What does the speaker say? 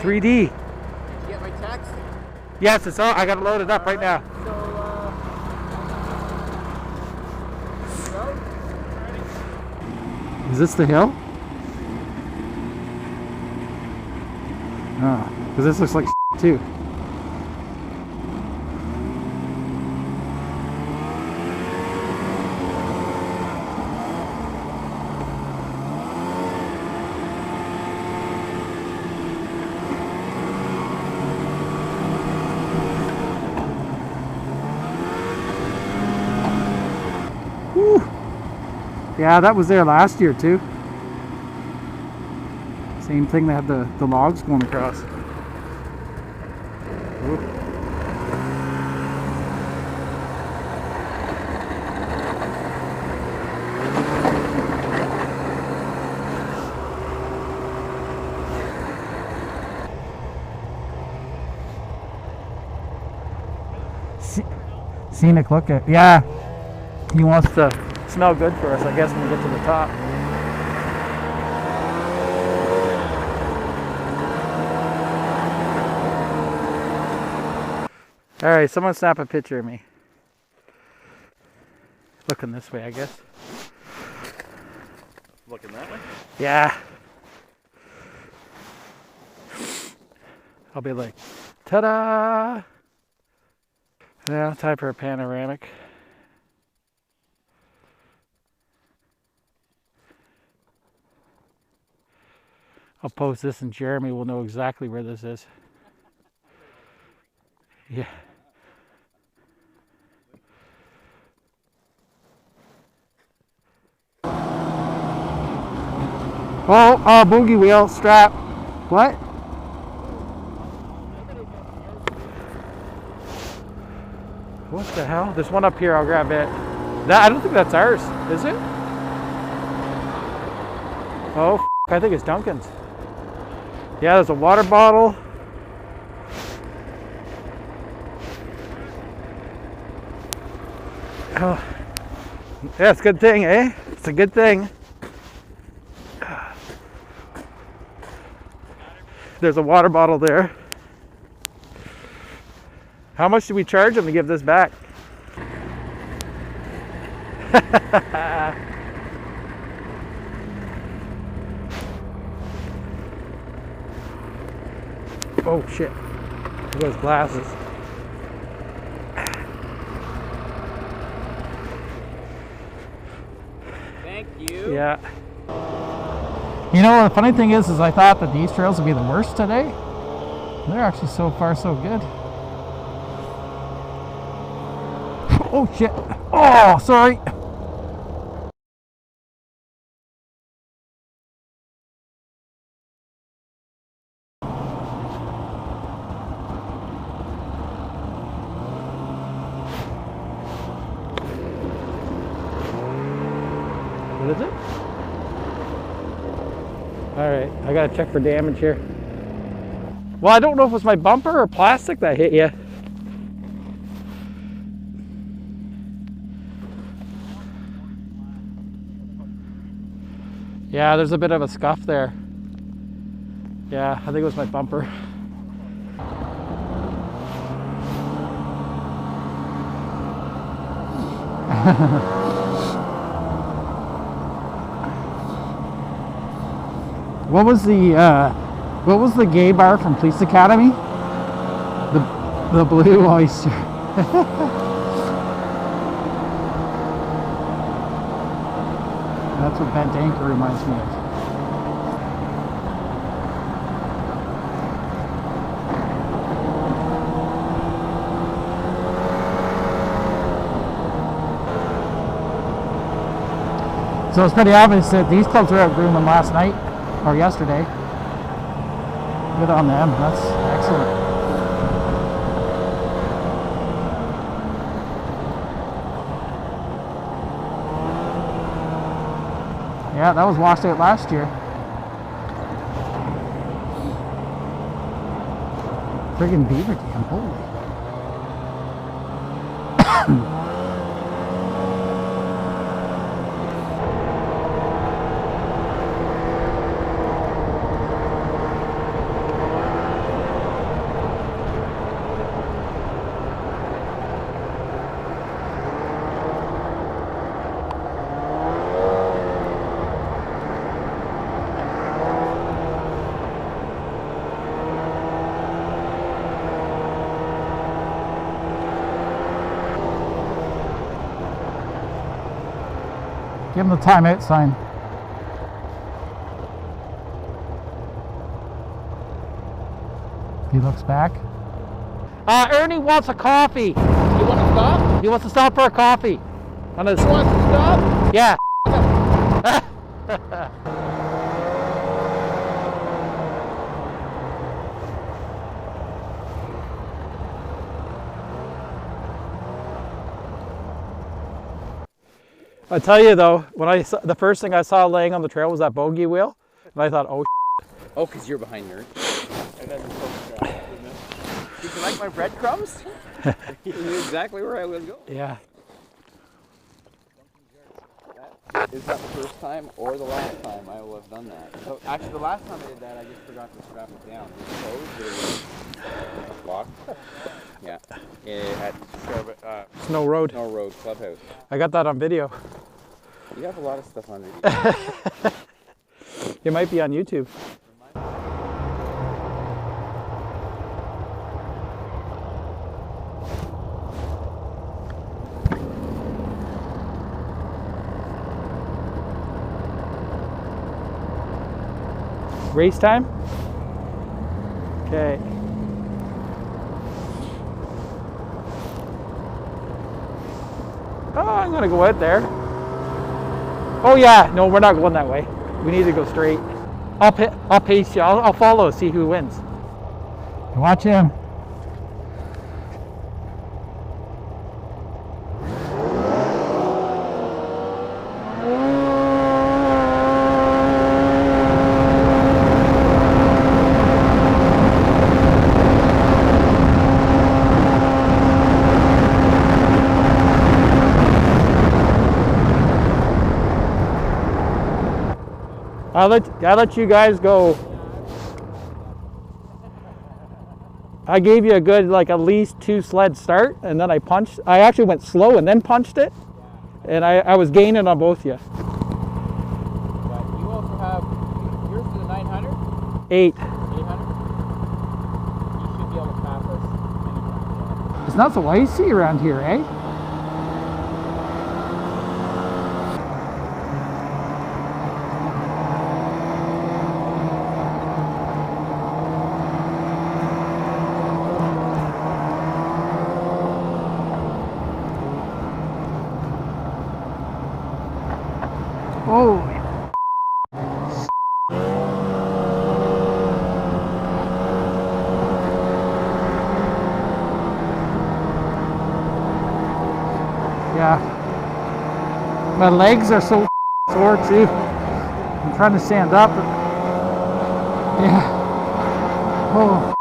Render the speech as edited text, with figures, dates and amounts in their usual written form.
3D. Did you get my text? Yes, it's all. I got it loaded up right now. Is this the hill? Oh, because this looks like too. Whew. Yeah, that was there last year too. Same thing, they had the logs going across. Whoop. Scenic look at, yeah. He wants to smell good for us, I guess, when we get to the top. All right, someone snap a picture of me. Looking this way, I guess. Looking that way? Yeah. I'll be like, ta-da! Now, time for a panoramic. I'll post this and Jeremy will know exactly where this is. Yeah. Oh, boogie wheel strap. What? What the hell? There's one up here, I'll grab it. I don't think that's ours, is it? Oh, I think it's Duncan's. Yeah, there's a water bottle. Oh. Yeah, it's a good thing, eh? It's a good thing. There's a water bottle there. How much do we charge him to give this back? Oh shit. There goes glasses. Thank you. Yeah. You know, the funny thing is I thought that these trails would be the worst today. They're actually so far so good. Oh shit. Oh, sorry. What is it? Alright, I gotta check for damage here. Well, I don't know if it was my bumper or plastic that hit you. Yeah, there's a bit of a scuff there. Yeah, I think it was my bumper. What was the gay bar from Police Academy? The Blue Oyster. That's what Bent Anchor reminds me of. So it's pretty obvious that these clubs were out grooming last night or yesterday. Good on them. That's excellent. Yeah, that was washed out last year. Friggin' beaver dam, holy. Give him the timeout sign. He looks back. Ernie wants a coffee. You want to stop? He wants to stop for a coffee. On his... You want to stop? Yeah. I tell you though, when I saw, the first thing I saw laying on the trail was that bogey wheel, and I thought, oh. Oh, because you're behind nerd. Did you like my breadcrumbs? You knew exactly where I was going. Yeah. Is that the first time or the last time I will have done that? So actually, the last time I did that, I just forgot to strap it down. It was closed, but it was locked. Yeah. At Snow Road. Snow Road Clubhouse. I got that on video. You have a lot of stuff on video. It might be on YouTube. Race time? Okay. Oh, I'm gonna go out there. Oh yeah, no, we're not going that way. We need to go straight. I'll pace you. I'll follow, see who wins. Watch him. I'll let you guys go. I gave you a good, like, at least 2 sled start, and then I punched. I actually went slow and then punched it, and I was gaining on both of you. But you also have, yours is a 900? 8. 800? You should be able to pass us anytime. It's not so icy around here, eh? Oh. Yeah. My legs are so sore too. I'm trying to stand up. Yeah. Oh.